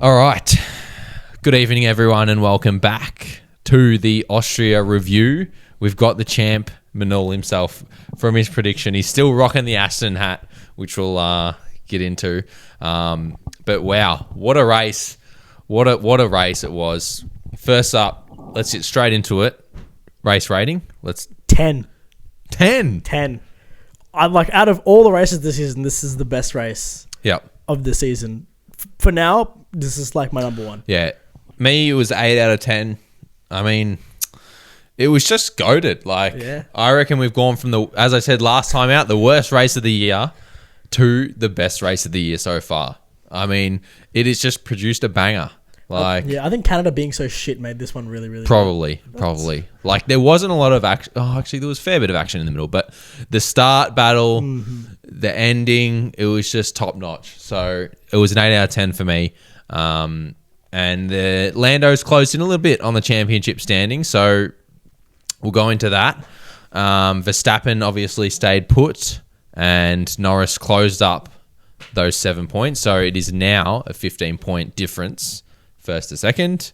All right. Good evening, everyone, and welcome back to the Austria review. We've got the champ, Manol himself, from his prediction. He's still rocking the Aston hat, which we'll get into. But wow, what a race. What a race it was. First up, let's get straight into it. Race rating. 10. 10. 10. I'm like, out of all the races this season, this is the best race of the season. For now, this is like my number one. Yeah. Me, it was 8 out of 10. I mean, it was just goated. I reckon we've gone from as I said last time out, the worst race of the year to the best race of the year so far. I mean, it has just produced a banger. I think Canada being so shit made this one really, really probably. Like, there wasn't a lot of action. Oh, actually, there was a fair bit of action in the middle, but the start battle, the ending, it was just top notch. So it was an 8 out of 10 for me. And the Lando's closed in a little bit on the championship standing, so we'll go into that. Verstappen obviously stayed put, and Norris closed up those 7 points. So it is now a 15-point difference. First to second.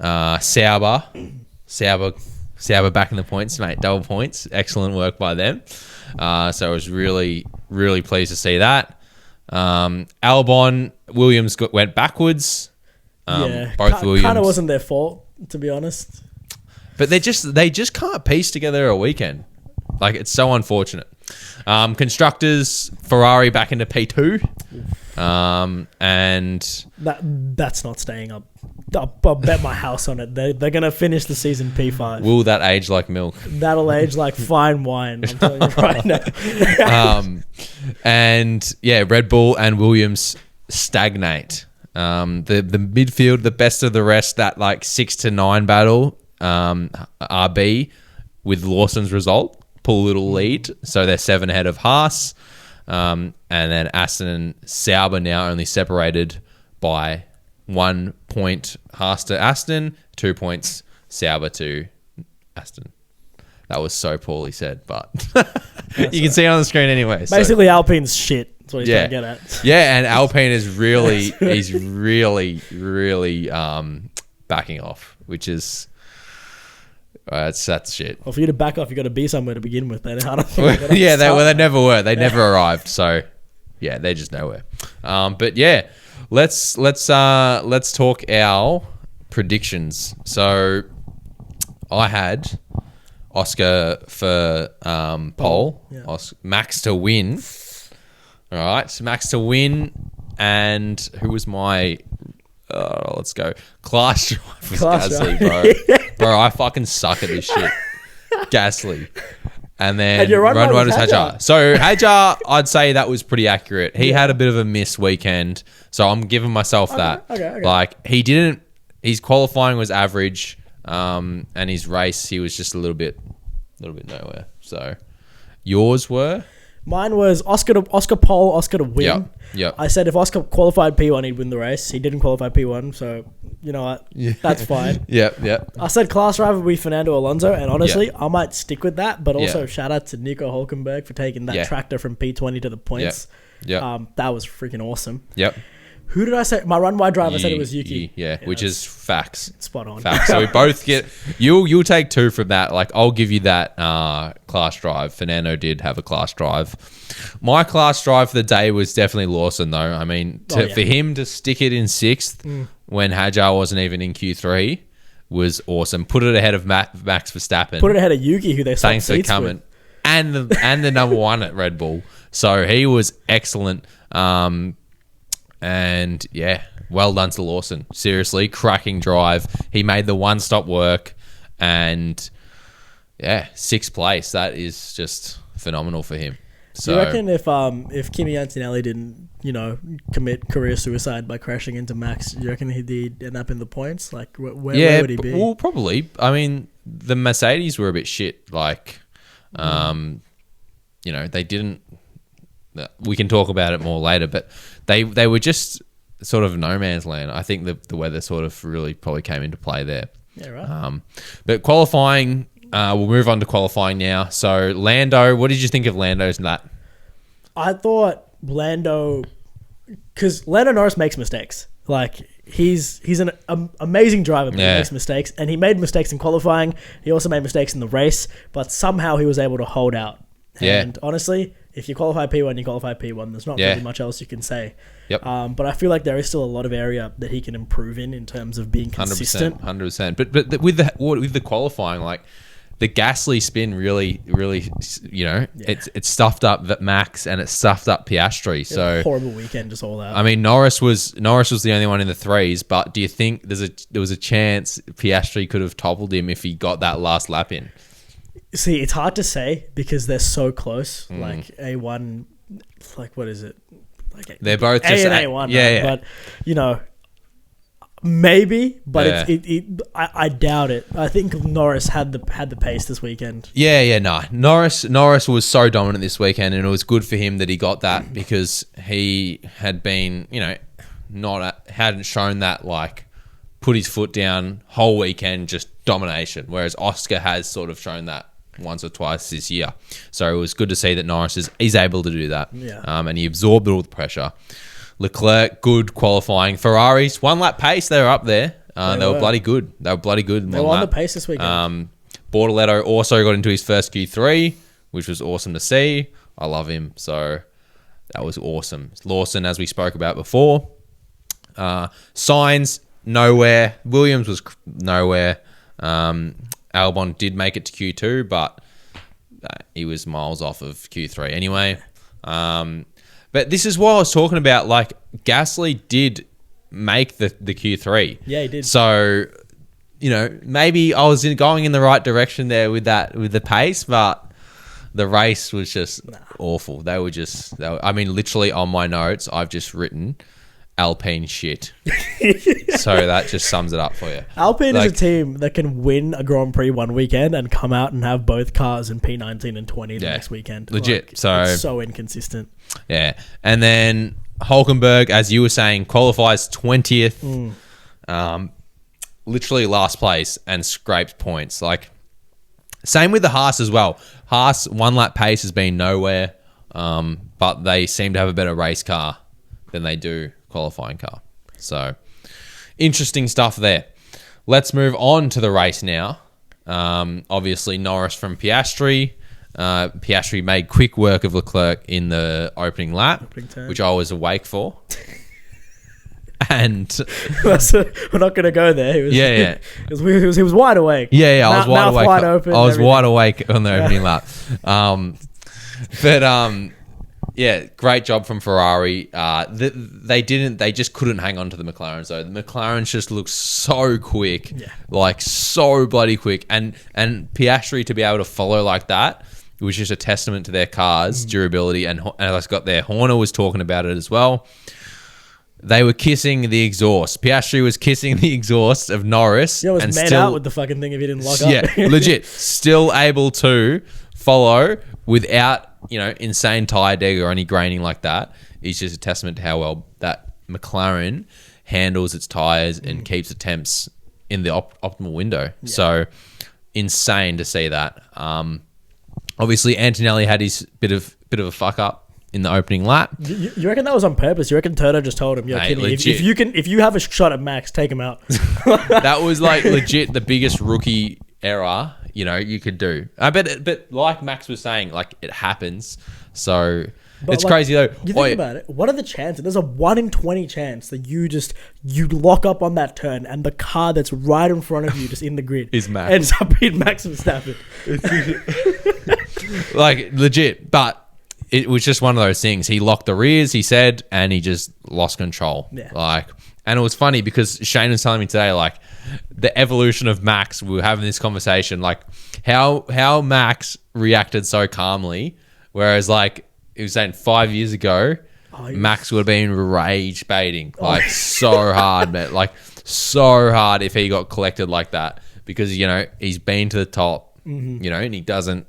Sauber back in the points, mate. Double points. Excellent work by them. So I was really, really pleased to see that. Albon, Williams went backwards. Both Williams. Kind of wasn't their fault, to be honest. But they just can't piece together a weekend. Like, it's so unfortunate. Constructors, Ferrari back into P2. And that's not staying up. I'll bet my house on it. They're going to finish the season P5. Will that age like milk? That'll age like fine wine, I'm telling you right now. And yeah, Red Bull and Williams stagnate. The midfield, the best of the rest, that like 6 to 9 battle, RB with Lawson's result, pull a little lead. So they're 7 ahead of Haas. And then Aston and Sauber now only separated by 1 point Haas to Aston, 2 points Sauber to Aston. That was so poorly said, but you can see it on the screen anyway. Basically, Alpine's shit. That's what he's trying to get at. Yeah, and Alpine is really, backing off, which is... that's shit. Well, for you to back off, you got to be somewhere to begin with. They never were. They never arrived. So, yeah, they're just nowhere. But yeah, let's talk our predictions. So, I had Oscar for pole, Max to win. All right, so Max to win, and who was my? Let's go. Class drive was Gasly, bro. Bro, I fucking suck at this shit. Gasly. And then run was Hajar. So Hajar, I'd say that was pretty accurate. He had a bit of a miss weekend, so I'm giving myself that. Okay. Like, his qualifying was average, and his race, he was just a little bit nowhere. So yours were? Mine was Oscar pole, Oscar to win. Yep. I said if Oscar qualified P1, he'd win the race. He didn't qualify P1, so you know what? Yeah. That's fine. Yep. I said class driver would be Fernando Alonso, and honestly, I might stick with that. But also, shout out to Nico Hülkenberg for taking that tractor from P20 to the points. Yep. That was freaking awesome. Yep. Who did I say? My run wide driver said it was Yuki. Which is facts. Spot on. Facts. So we both get... You'll take 2 from that. Like, I'll give you that class drive. Fernando did have a class drive. My class drive for the day was definitely Lawson, though. I mean, for him to stick it in 6th when Hajar wasn't even in Q3 was awesome. Put it ahead of Max Verstappen. Put it ahead of Yuki, who they swapped Thanks for coming. With. And the number 1 at Red Bull. So he was excellent. And yeah, well done to Lawson. Seriously, cracking drive. He made the one-stop work, and yeah, 6th place. That is just phenomenal for him. So, do you reckon if Kimi Antonelli didn't, commit career suicide by crashing into Max, do you reckon he'd end up in the points? Like, where would he be? Well, probably. I mean, the Mercedes were a bit shit. Like, they didn't. We can talk about it more later, but they were just sort of no man's land. I think the weather sort of really probably came into play there. Yeah, right. But qualifying, we'll move on to qualifying now. So Lando, what did you think of Lando's lap? I thought Lando, because Lando Norris makes mistakes. Like, he's an amazing driver, but he makes mistakes, and he made mistakes in qualifying. He also made mistakes in the race, but somehow he was able to hold out. And honestly, if you qualify P1, you qualify P1. There's not really much else you can say. Yep. But I feel like there is still a lot of area that he can improve in terms of being consistent. 100%. But with the qualifying, like the Gasly spin really, it stuffed up Max and it stuffed up Piastri. So horrible weekend, just all out. I mean, Norris was the only one in the threes, but do you think there was a chance Piastri could have toppled him if he got that last lap in? See, it's hard to say because they're so close. Like A1, like what is it? Like they're both A just and A1. Yeah. But maybe, but I doubt it. I think Norris had the pace this weekend. No. Norris was so dominant this weekend, and it was good for him that he got that because he had been, hadn't shown that like put his foot down whole weekend, just domination. Whereas Oscar has sort of shown that once or twice this year. So it was good to see that Norris is able to do that. Yeah. And he absorbed all the pressure. Leclerc, good qualifying. Ferraris, 1 lap pace, they were up there. They were bloody good. They were on the pace this weekend. Bortoletto also got into his first Q3, which was awesome to see. I love him. So that was awesome. Lawson, as we spoke about before. Sainz, nowhere. Williams was nowhere. Albon did make it to Q2, but he was miles off of Q3 anyway. But this is what I was talking about. Like, Gasly did make the Q3. Yeah, he did. So, maybe I was going in the right direction there with the pace, but the race was just awful. I mean, literally on my notes, I've just written Alpine shit. So that just sums it up for you. Alpine is a team that can win a Grand Prix one weekend and come out and have both cars in P19 and 20 the next weekend. Legit. It's so inconsistent. Yeah. And then Hulkenberg, as you were saying, qualifies 20th. Literally last place and scraped points. Like, same with the Haas as well. Haas 1 lap pace has been nowhere, but they seem to have a better race car than they do qualifying car. So interesting stuff there. Let's move on to the race now. Obviously Norris from Piastri. Piastri made quick work of Leclerc in the opening lap, which I was awake for. And we're not going to go there. He was wide awake. I was wide awake. Wide open, I was wide awake on the opening lap. Great job from Ferrari. They just couldn't hang on to the McLarens though. The McLarens just looked so quick, like so bloody quick, and Piastri to be able to follow like that, it was just a testament to their cars' durability. And as I got there, Horner was talking about it as well. They were kissing the exhaust. Piastri was kissing the exhaust of Norris. Yeah, it was made out with the fucking thing if he didn't lock up. Yeah, legit. Still able to follow without, insane tire deg or any graining like that. It's just a testament to how well that McLaren handles its tires and keeps the temps in the optimal window. Yeah. So insane to see that. Obviously, Antonelli had his bit of a fuck up in the opening lap. You reckon that was on purpose? You reckon Toto just told him, if you have a shot at Max, take him out? That was like legit the biggest rookie error you could do. But like Max was saying, like it happens. So it's crazy though. You think about it. What are the chances? There's a 1 in 20 chance that you lock up on that turn and the car that's right in front of you, just in the grid, is Max. Ends up being Max Verstappen. Like legit, but it was just one of those things. He locked the rears, he said, and he just lost control. Yeah. And it was funny because Shane was telling me today, like, the evolution of Max, we were having this conversation, like, how Max reacted so calmly, whereas, like, he was saying 5 years ago, Max would have been rage baiting, like, so hard, man. Like, so hard if he got collected like that because, he's been to the top, and he doesn't.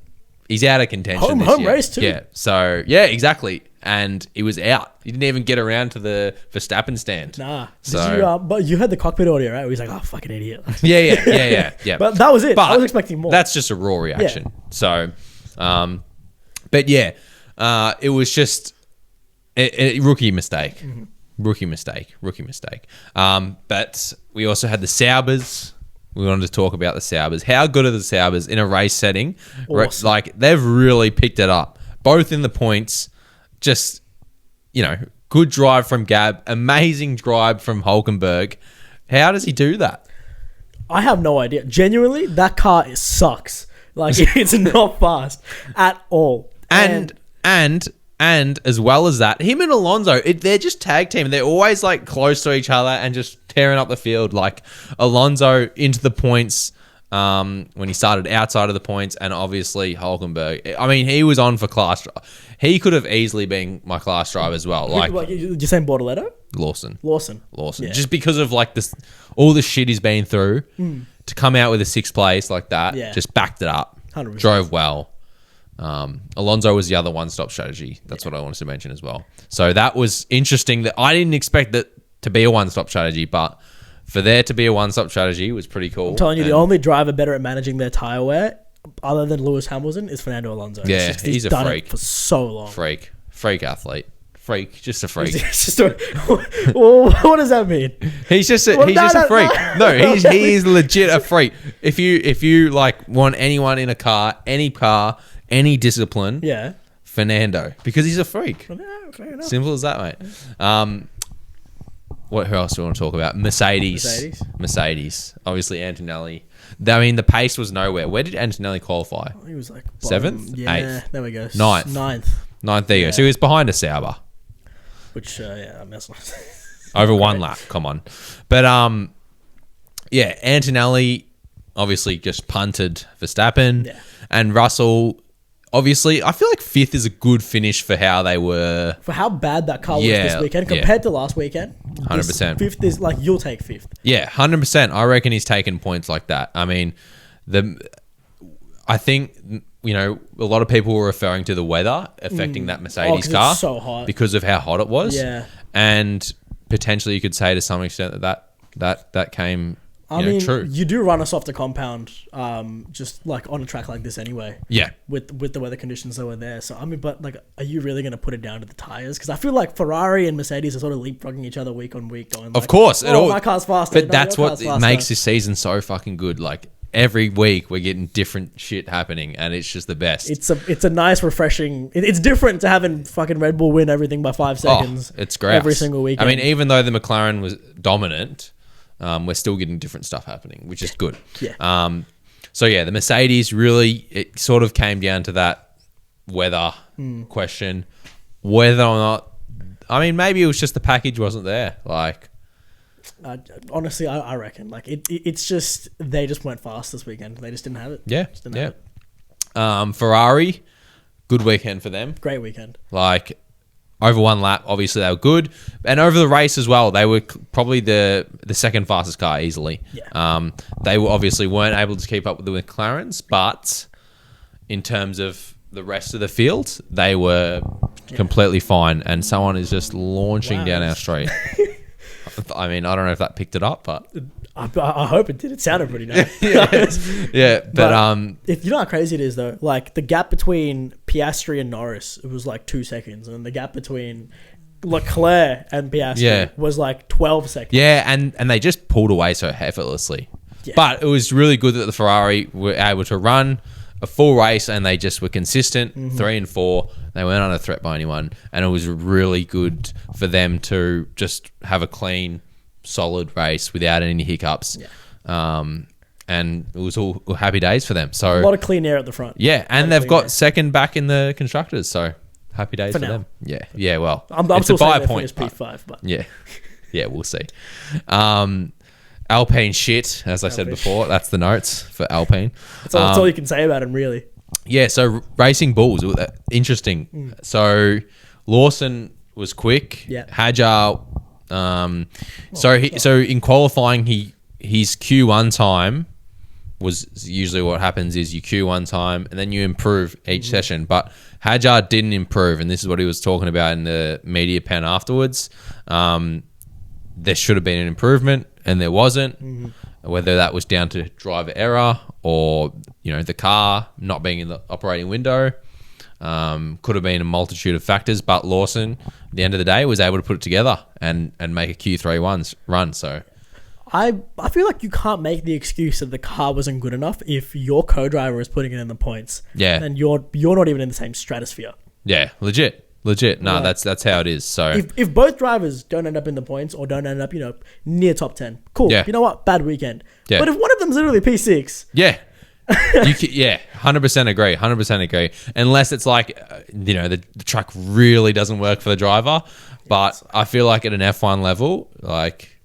He's out of contention this year. Home race too. Yeah. So, yeah, exactly. And he was out. He didn't even get around to the Verstappen stand. Nah. So, but you heard the cockpit audio, right? Where he's like, "Oh, fucking idiot." Yeah. But that was it. I was expecting more. That's just a raw reaction. Yeah. So, but yeah, it was just a rookie mistake. Rookie mistake. But we also had the Saubers. We wanted to talk about the Saubers. How good are the Saubers in a race setting? Awesome. Like, they've really picked it up. Both in the points. Just, good drive from Gab. Amazing drive from Hulkenberg. How does he do that? I have no idea. Genuinely, that car sucks. Like, it's not fast at all. And as well as that, him and Alonso, they're just tag team. They're always like close to each other and just tearing up the field. Like Alonso into the points when he started outside of the points, and obviously Hulkenberg. I mean, he was on for class. He could have easily been my class drive as well. Like, you're saying Bortoletto? Lawson. Yeah. Just because of like this, all the shit he's been through to come out with a 6th place like that, just backed it up. 100%. Drove well. Alonso was the other one-stop strategy. That's what I wanted to mention as well. So that was interesting. That I didn't expect that to be a one-stop strategy, but for there to be a one-stop strategy was pretty cool. I'm telling you, the only driver better at managing their tyre wear, other than Lewis Hamilton, is Fernando Alonso. Yeah, he's a done freak it for so long. Freak athlete. Just a freak. What does that mean? He's just a freak. No, he is legit a freak. If you like want anyone in a car, any discipline, Fernando, because he's a freak. Fair enough. Simple as that, mate. Who else do we want to talk about? Mercedes. Obviously, Antonelli. I mean, the pace was nowhere. Where did Antonelli qualify? He was like 7th? Yeah, 8th? there we go. Ninth. There you go. So he was behind a Sauber. Which, I mean, that's not... Over one lap. Come on. But, Antonelli obviously just punted Verstappen. Yeah. And Russell... Obviously, I feel like 5th is a good finish for how they were. For how bad that car was this weekend compared to last weekend. 100%. 5th is like, you'll take 5th. Yeah, 100%. I reckon he's taken points like that. I mean, I think, a lot of people were referring to the weather affecting that Mercedes car. It's so hot. Because of how hot it was. Yeah. And potentially you could say to some extent that came... true. You do run a softer compound, just like on a track like this anyway. Yeah. With the weather conditions that were there. So, I mean, but like, are you really going to put it down to the tires? Because I feel like Ferrari and Mercedes are sort of leapfrogging each other week on week. Going, like, of course. my car's faster. But that's what makes this season so fucking good. Like, every week we're getting different shit happening, and it's just the best. It's a nice, refreshing... It's different to having fucking Red Bull win everything by 5 seconds. It's great. Every single weekend. I mean, even though the McLaren was dominant... we're still getting different stuff happening, which is good. Yeah. The Mercedes really, it sort of came down to that weather question. Whether or not, I mean, maybe it was just the package wasn't there. Like, honestly, I reckon like it's just they just went fast this weekend. They just didn't have it. Yeah. Ferrari, good weekend for them. Great weekend. Like, over one lap, obviously they were good, and over the race as well, they were probably the second fastest car easily. Yeah. They obviously weren't able to keep up with the McLarens, but in terms of the rest of the field, they were completely fine. And someone is just launching down our street. I mean, I don't know if that picked it up, but I hope it did. It sounded pretty nice. But if you know how crazy it is though, like the gap between Piastri and Norris, it was like 2 seconds, and the gap between Leclerc and Piastri was like 12 seconds. Yeah, and they just pulled away so effortlessly. Yeah. But it was really good that the Ferrari were able to run a full race, and they just were consistent. 3 and 4, they weren't under threat by anyone, and it was really good for them to just have a clean, solid race without any hiccups. And it was all happy days for them. So a lot of clean air at the front. Yeah, and they've got second back in the constructors, so happy days for them. Yeah. Well, I'm still saying they finished P5, but yeah, we'll see. Alpine shit, as I said before. That's the notes for Alpine. That's all you can say about him, really. Yeah, so Racing Bulls, interesting. So Lawson was quick. Yeah. Hadjar. So in qualifying, his Q1 time was usually what happens is you Q1 time and then you improve each session. But Hadjar didn't improve, and this is what he was talking about in the media pen afterwards. There should have been an improvement, and there wasn't. Whether that was down to driver error or the car not being in the operating window, could have been a multitude of factors. But Lawson at the end of the day, was able to put it together and make a Q3 run. So I feel like you can't make the excuse that the car wasn't good enough if your co-driver is putting it in the points. Yeah. And you're not even in the same stratosphere. Yeah, legit. No, that's how it is. So if both drivers don't end up in the points or don't end up, near top 10, cool. Yeah. You know what? Bad weekend. Yeah. But if one of them's literally P6, yeah. 100% agree. 100% agree. Unless it's like, the truck really doesn't work for the driver. But I feel like at an F1 level, like,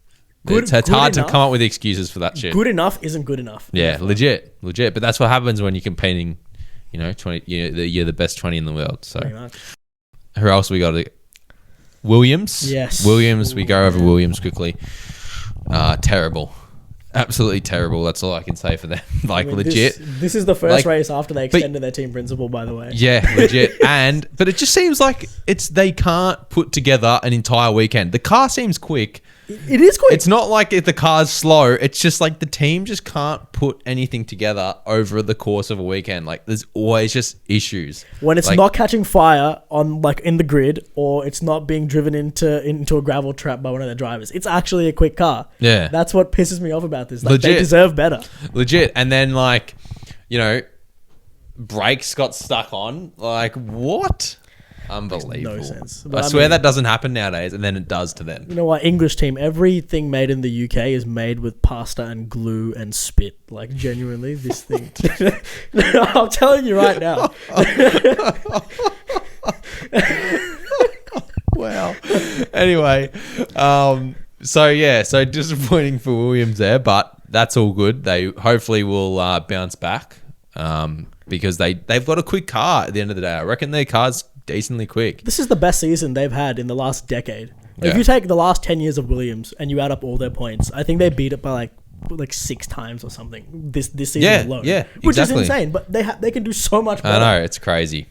it's hard to come up with excuses for that shit. Good enough isn't good enough. Yeah, legit. But that's what happens when you're competing, 20. You're the best 20 in the world. So who else we got? Williams. Yes. Williams. We go over Williams quickly. Terrible. Absolutely terrible. That's all I can say for them. Legit. This is the first race after they extended their team principal, by the way. Yeah, legit. But it just seems like they can't put together an entire weekend. The car seems quick. It is quick. It's not like the car's slow. It's just like the team just can't put anything together over the course of a weekend. Like, there's always just issues. When it's not catching fire on in the grid, or it's not being driven into a gravel trap by one of their drivers. It's actually a quick car. Yeah. That's what pisses me off about this. Legit. They deserve better. Legit. And then brakes got stuck on. Like, what? Unbelievable. No sense. I swear that doesn't happen nowadays, and then it does to them. You know what? English team, everything made in the UK is made with pasta and glue and spit. Like, genuinely, this thing. I'm telling you right now. Wow. Anyway, so disappointing for Williams there, but that's all good. They hopefully will bounce back because they've got a quick car at the end of the day. I reckon their car's decently quick. This is the best season they've had in the last decade. If you take the last 10 years of Williams and you add up all their points, I think they beat it by like 6 times or something this season alone. Yeah, which exactly. is insane, but they can do so much better. I know, it's crazy.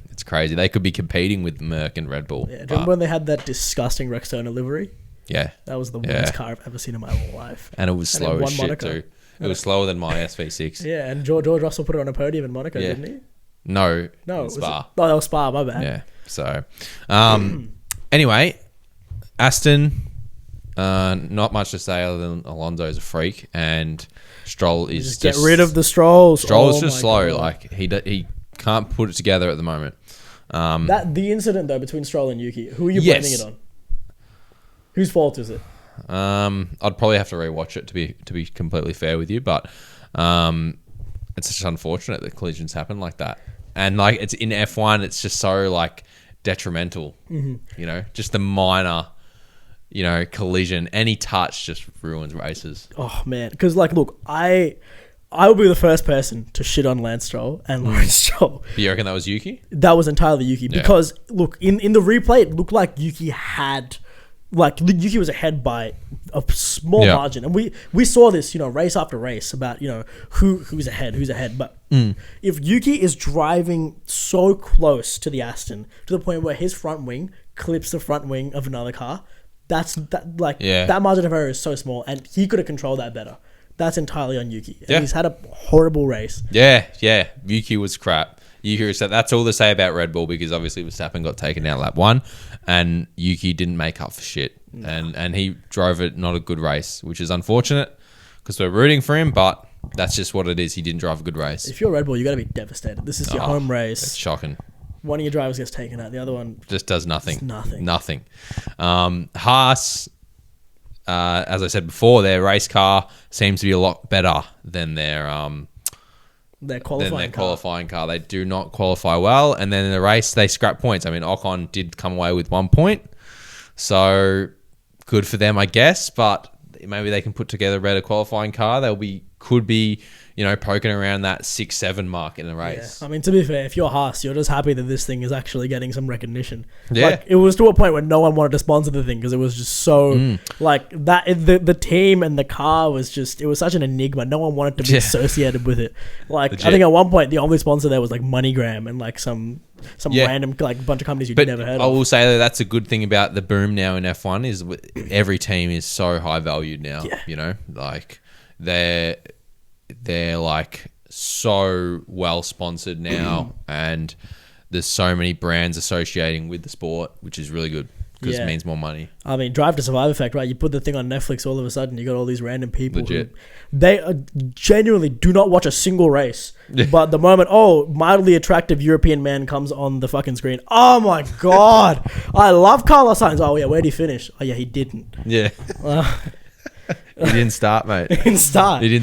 They could be competing with Merc and Red Bull. Yeah, do you remember when they had that disgusting Rexona livery? Yeah. That was the worst car I've ever seen in my whole life. And it was slow as shit too. It was slower than my SV6. Yeah, and George Russell put it on a podium in Monaco, didn't he? No, Spa. That was Spa, my bad. Yeah. So, anyway, Aston, not much to say other than Alonso's a freak, and Stroll is just get rid of the Strolls. Stroll's just slow. God. Like he can't put it together at the moment. The incident though between Stroll and Yuki, who are you blaming it on? Whose fault is it? I'd probably have to rewatch it to be completely fair with you, but it's just unfortunate that collisions happen like that. And like it's in F1, it's just so like detrimental. Mm-hmm. Just the minor, collision, any touch just ruins races. Oh man, because look, I will be the first person to shit on Lance Stroll and Lawrence Stroll. You reckon that was Yuki? That was entirely Yuki because look, in the replay, it looked like Yuki had. Yuki was ahead by a small margin. And we saw this, race after race about, who's ahead. But if Yuki is driving so close to the Aston to the point where his front wing clips the front wing of another car, that margin of error is so small and he could have controlled that better. That's entirely on Yuki. And he's had a horrible race. Yeah. Yuki was crap. That's all to say about Red Bull because obviously Verstappen got taken out lap 1 and Yuki didn't make up for shit. No. And he drove it not a good race, which is unfortunate because we're rooting for him, but that's just what it is. He didn't drive a good race. If you're Red Bull, you got to be devastated. This is your home race. It's shocking. One of your drivers gets taken out. The other one just does nothing. Nothing. Haas, as I said before, their race car seems to be a lot better than their qualifying car. They do not qualify well, and then in the race they scrap points. I mean, Ocon did come away with 1 point, so good for them, I guess. But maybe they can put together a better qualifying car. Could be poking around that 6-7 mark in the race. Yeah. I mean, to be fair, if you're Haas, you're just happy that this thing is actually getting some recognition. Yeah. It was to a point where no one wanted to sponsor the thing because it was just so that the team and the car was it was such an enigma. No one wanted to be associated with it. Legit. I think at one point the only sponsor there was MoneyGram and some random bunch of companies you'd never heard of. I will say that that's a good thing about the boom now in F1 is every team is so high valued now. Yeah. They're so well sponsored now and there's so many brands associating with the sport, which is really good. because it means more money. I mean, Drive to Survive effect, right? You put the thing on Netflix, all of a sudden you got all these random people Legit. who they genuinely do not watch a single race. But the moment, mildly attractive European man comes on the fucking screen, oh my god, I love Carlos Sainz. Oh yeah, where'd he finish? Oh yeah, he didn't. Yeah. He didn't start, mate. He didn't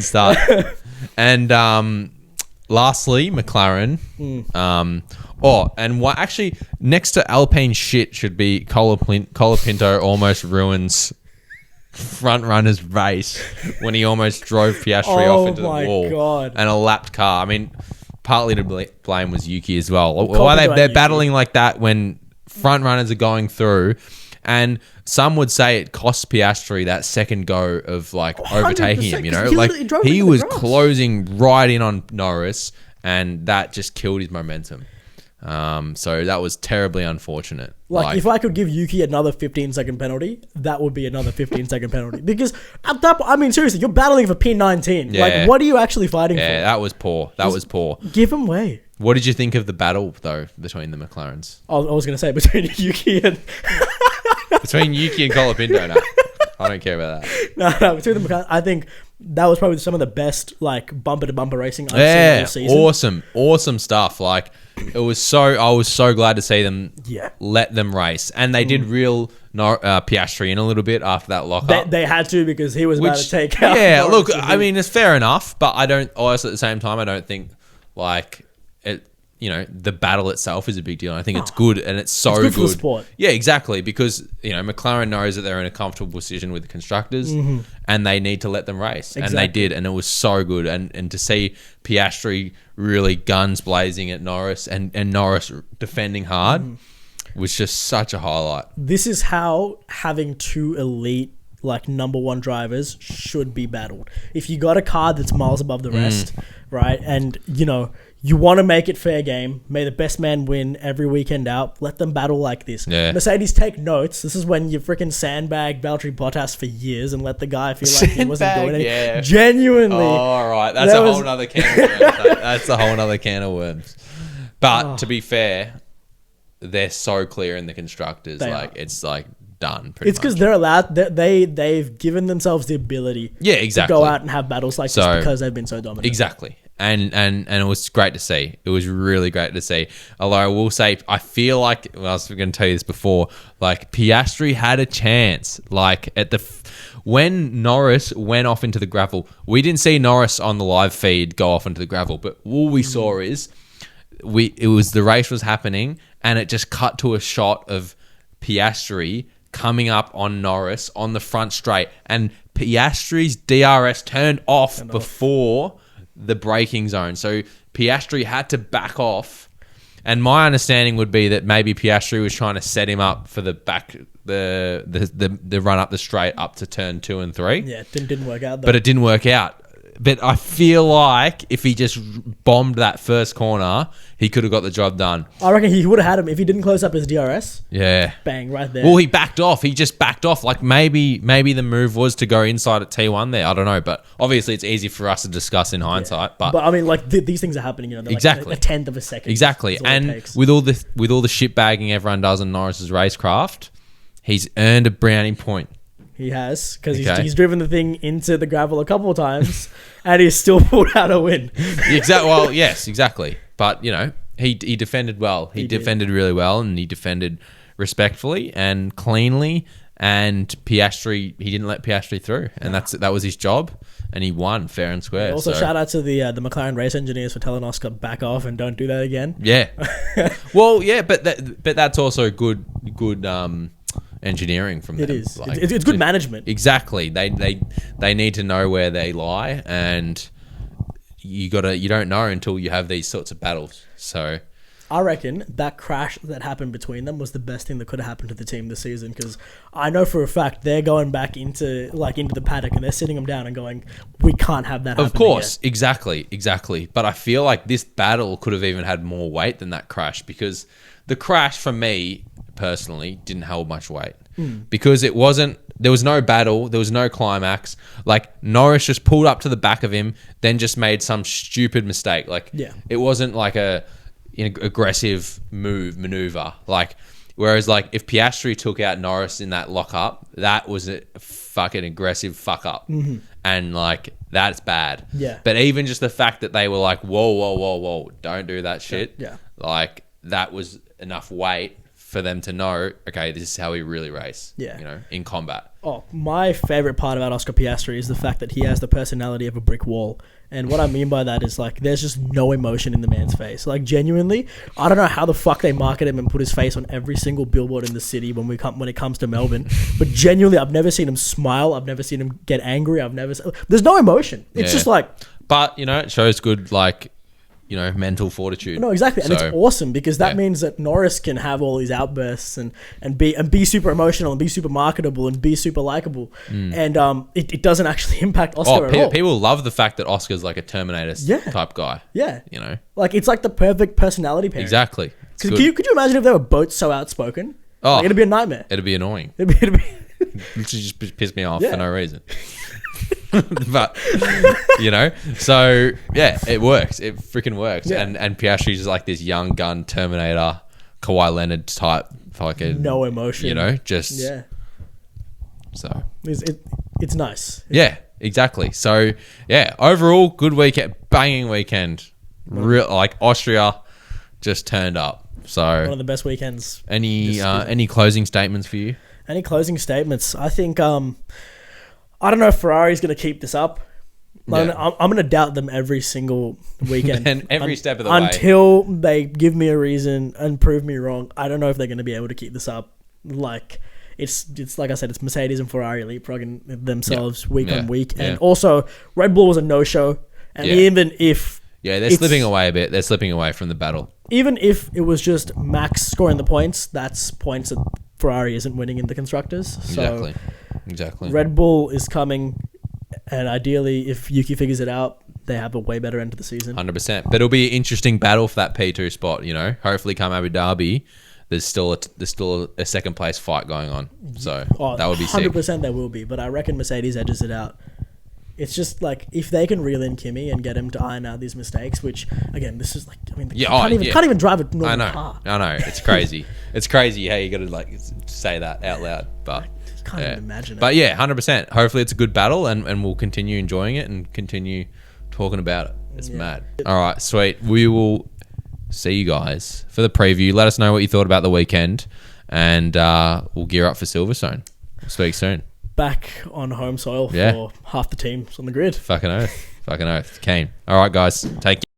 start. And lastly, McLaren. Actually, next to Alpine shit should be Colapinto almost ruins front runner's race when he almost drove Piastri off into the wall. God. And a lapped car. I mean, partly to blame was Yuki as well. Why they're battling like that when front runners are going through, and some would say it cost Piastri that second go of overtaking him. You know, he was closing right in on Norris, and that just killed his momentum. So that was terribly unfortunate. If I could give Yuki another 15-second penalty, that would be another 15-second penalty. Because at that point, I mean, seriously, you're battling for P19. Yeah. What are you actually fighting for? Yeah, that was poor. That was poor. Give him way. What did you think of the battle, though, between the McLarens? I was going to say between Yuki and... Between Yuki and Colapinto, no. I don't care about that. No, between the McLarens, I think that was probably some of the best, bumper-to-bumper racing I've seen all season. Awesome stuff. I was so glad to see them let them race. And they did reel Piastri in a little bit after that lockup. They had to, because he was about to take out... Yeah, look, I mean, it's fair enough, but I don't... Also, at the same time, I don't think, the battle itself is a big deal. I think it's good, and it's so good for the sport. Yeah, exactly, because McLaren knows that they're in a comfortable position with the constructors, and they need to let them race, and they did, and it was so good. And to see Piastri really guns blazing at Norris, and Norris defending hard was just such a highlight. This is how having two elite number one drivers should be battled. If you got a car that's miles above the rest, right, and you want to make it fair game, may the best man win every weekend out, let them battle like this. Yeah. Mercedes, take notes. This is when you freaking sandbag Valtteri Bottas for years and let the guy feel like he wasn't doing anything. Yeah. Genuinely. Oh, all right. That's a whole other can of worms. That's a whole other can of worms. But to be fair, they're so clear in the constructors. It's done. It's because they're allowed. They've given themselves the ability. Yeah, exactly. To go out and have battles like this because they've been so dominant. Exactly. And it was great to see. It was really great to see. Although I will say, I feel like, I was going to tell you this before, Piastri had a chance. When Norris went off into the gravel, we didn't see Norris on the live feed go off into the gravel, but all we saw is the race was happening, and it just cut to a shot of Piastri coming up on Norris on the front straight, and Piastri's DRS turned off before the braking zone, so Piastri had to back off. And my understanding would be that maybe Piastri was trying to set him up for the run up the straight up to turn 2 and 3. Yeah, it didn't work out though. But it didn't work out. But I feel like if he just bombed that first corner, he could have got the job done. I reckon he would have had him if he didn't close up his DRS. Yeah. Bang, right there. Well, he backed off. He just backed off. Maybe the move was to go inside at T1 there. I don't know. But obviously it's easy for us to discuss in hindsight. Yeah. But I mean, these things are happening. They're exactly. A tenth of a second. Exactly. And with all the shit bagging everyone does in Norris's racecraft, he's earned a brownie point. He has, because he's driven the thing into the gravel a couple of times, and he's still pulled out a win. Well, yes, exactly. But he defended well. He defended really well, and he defended respectfully and cleanly. And Piastri, he didn't let Piastri through, and that was his job, and he won fair and square. Also, shout out to the McLaren race engineers for telling us to back off and don't do that again. Yeah. Well, yeah, but that's also good. Engineering from them. It is. It's good management. Exactly. They need to know where they lie, and you don't know until you have these sorts of battles. So I reckon that crash that happened between them was the best thing that could have happened to the team this season, because I know for a fact they're going back into the paddock and they're sitting them down and going, we can't have that happen. Of course, again. exactly. But I feel like this battle could have even had more weight than that crash, because the crash for me personally didn't hold much weight because there was no battle, there was no climax. Norris just pulled up to the back of him, then just made some stupid mistake. It wasn't like a aggressive maneuver. Whereas, like, if Piastri took out Norris in that lock-up, that was a fucking aggressive fuck-up. And, like, that's bad. Yeah. But even just the fact that they were like, whoa, don't do that shit. Yeah. Like, that was enough weight for them to know, okay, this is how we really race. Yeah. You know, in combat. Oh, my favorite part about Oscar Piastri is the fact that he has the personality of a brick wall. And what I mean by that is, like, there's just no emotion in the man's face. Like, genuinely, I don't know how the fuck they market him and put his face on every single billboard in the city when it comes to Melbourne. But genuinely, I've never seen him smile. I've never seen him get angry. There's no emotion. It's just like... But, you know, it shows good, like... you know, mental fortitude. No, exactly. And it's awesome because that means that Norris can have all these outbursts and be super emotional and be super marketable and be super likable. And it doesn't actually impact Oscar at all. People love the fact that Oscar's like a Terminator type guy. Yeah. You know? Like, it's like the perfect personality pairing. Exactly. Could you imagine if they were both so outspoken? Oh, like, it'd be a nightmare. It'd be annoying. It'd be Literally just piss me off for no reason. But, you know, so yeah, it works. It freaking works. Yeah. And Piastri's just like this young gun Terminator, Kawhi Leonard type fucking... no emotion. You know, just... Yeah. So... It's nice. Yeah, exactly. So, yeah, overall, good weekend. Banging weekend. Real, like, Austria just turned up. So... one of the best weekends. Any closing statements for you? Any closing statements? I think... I don't know if Ferrari's going to keep this up. I'm going to doubt them every single weekend. And every step of the way. Until they give me a reason and prove me wrong. I don't know if they're going to be able to keep this up. Like, it's like I said, it's Mercedes and Ferrari leapfrogging themselves week on week. And also, Red Bull was a no-show. And even if... yeah, they're slipping away a bit. They're slipping away from the battle. Even if it was just Max scoring the points, that's points that Ferrari isn't winning in the Constructors. So Exactly. Red Bull is coming, and ideally, if Yuki figures it out, they have a way better end to the season. 100%. But it'll be an interesting battle for that P2 spot, you know. Hopefully, come Abu Dhabi, there's still a second place fight going on. So that would be 100% sick. there will be, but I reckon Mercedes edges it out. It's just like if they can reel in Kimi and get him to iron out these mistakes, which again, this is like, I mean, can't even drive a normal car. I know. It's crazy. It's crazy how you got to like say that out loud, but you can't even imagine it. But yeah, 100%. Hopefully, it's a good battle, and we'll continue enjoying it and continue talking about it. It's mad. All right, sweet. We will see you guys for the preview. Let us know what you thought about the weekend, and we'll gear up for Silverstone. We'll speak soon. Back on home soil for half the teams on the grid. Fucking oath. Keen. All right, guys. Take care.